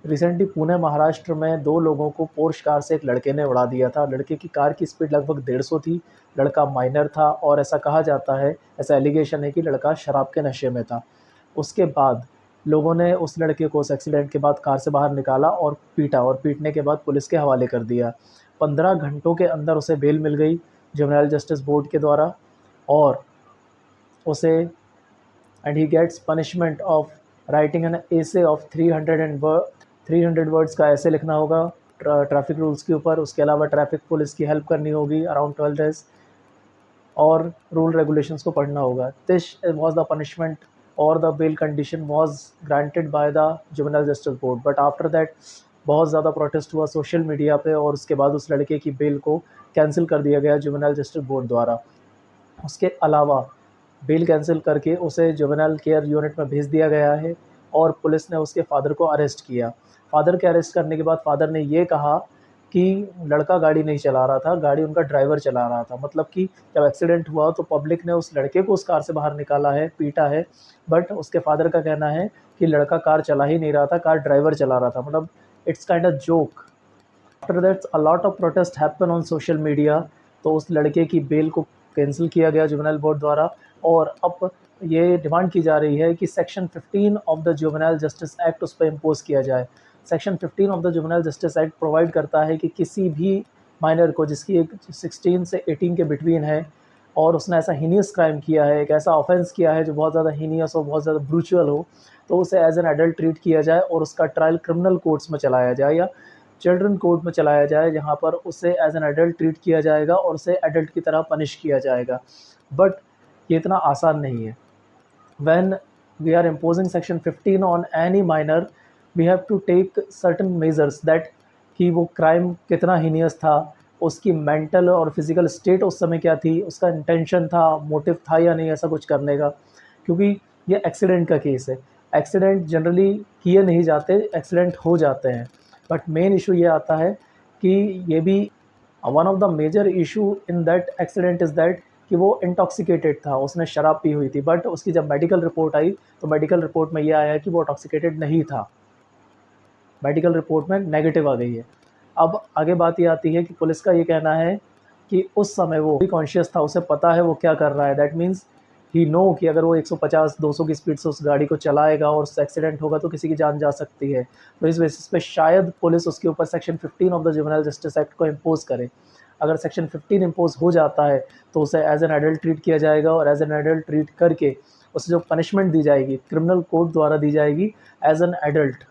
Recently Pune Maharashtra में 2 लोगों को पोर्श कार से एक लड़के ने उड़ा दिया था। लड़के की कार की स्पीड लगभग 150 थी, लड़का माइनर था और ऐसा कहा जाता है, ऐसा एलिगेशन है कि लड़का शराब के नशे में था। उसके बाद लोगों ने उस लड़के को उस एक्सीडेंट के बाद कार से बाहर निकाला और पीटा और पीटने के बाद पुलिस के हवाले कर दिया। 15 घंटों के अंदर उसे बेल मिल गई जुवेनाइल जस्टिस बोर्ड के द्वारा और उसे and he gets punishment of writing an essay of 300 words का ऐसे लिखना होगा ट्रैफिक रूल्स के ऊपर। उसके अलावा ट्रैफिक पुलिस की हेल्प करनी होगी अराउंड 12 डेज और रूल रेगुलेशंस को पढ़ना होगा। दिस वाज द पनिशमेंट और the bail condition was granted by the juvenile justice board. But after that बहुत ज़्यादा प्रोटेस्ट हुआ सोशल मीडिया पे और उसके बाद उस लड़के की बेल को कैंसिल कर दिया गया जुवेनाइल जस्टिस बोर्ड द्वारा। उसके अलावा बेल कैंसिल करके उसे जुवेनाइल केयर यूनिट में भेज दिया गया है और पुलिस ने उसके फ़ादर को अरेस्ट किया। फ़ादर के अरेस्ट करने के बाद फ़ादर ने ये कहा कि लड़का गाड़ी नहीं चला रहा था, गाड़ी उनका ड्राइवर चला रहा था। मतलब कि जब एक्सीडेंट हुआ तो पब्लिक ने उस लड़के को उस कार से बाहर निकाला है, पीटा है, बट उसके फ़ादर का कहना है कि लड़का कार चला ही नहीं रहा था, कार ड्राइवर चला रहा था। मतलब it's kind of joke. After that a lot of protest happen on social media. तो उस लड़के की बेल को कैंसिल किया गया जुवेनाइल बोर्ड द्वारा और अब ये डिमांड की जा रही है कि section 15 of the juvenile justice act उस पर इम्पोज़ किया जाए। Section 15 of the juvenile justice act provide करता है कि किसी भी माइनर को जिसकी एक 16 से 18 के बिटवीन है और उसने ऐसा हीनियस क्राइम किया है, एक ऐसा ऑफेंस किया है जो बहुत ज़्यादा हीनियस हो, बहुत ज़्यादा ब्रूचुअल हो, तो उसे एज एन एडल्ट ट्रीट किया जाए और उसका ट्रायल क्रिमिनल कोर्ट्स में चलाया जाए या चिल्ड्रन कोर्ट में चलाया जाए, जहाँ पर उसे एज एन एडल्ट ट्रीट किया जाएगा और उसे एडल्ट की तरह पनिश किया जाएगा। बट ये इतना आसान नहीं है। When we are imposing section 15 on any minor, we have to take certain measures that कि वो क्राइम कितना हीनियस था, उसकी मेंटल और फिज़िकल स्टेट उस समय क्या थी, उसका इंटेंशन था, मोटिव था या नहीं ऐसा कुछ करने का। क्योंकि ये एक्सीडेंट का केस है। एक्सीडेंट जनरली किए नहीं जाते, एक्सीडेंट हो जाते हैं। बट मेन इशू ये आता है कि ये भी one of the major issue in that accident is that कि वो इंटॉक्सिकेटेड था, उसने शराब पी हुई थी। बट उसकी जब मेडिकल रिपोर्ट आई तो मेडिकल रिपोर्ट में ये आया कि वो इंटॉक्सिकेटेड नहीं था, मेडिकल रिपोर्ट में नेगेटिव आ गई है। अब आगे बात ये आती है कि पुलिस का ये कहना है कि उस समय वो भी कॉन्शियस था, उसे पता है वो क्या कर रहा है। दैट मीन्स ही नो कि अगर वो 150-200 की स्पीड से उस गाड़ी को चलाएगा और उससे एक्सीडेंट होगा तो किसी की जान जा सकती है। तो इस बेसिस पे शायद पुलिस उसके ऊपर section 15 of the juvenile justice act को इम्पोज़ करे। अगर सेक्शन 15 इम्पोज़ हो जाता है तो उसे एज एन एडल्ट ट्रीट किया जाएगा और एज एन एडल्ट ट्रीट करके उसे जो पनिशमेंट दी जाएगी क्रिमिनल कोर्ट द्वारा दी जाएगी एज एन एडल्ट,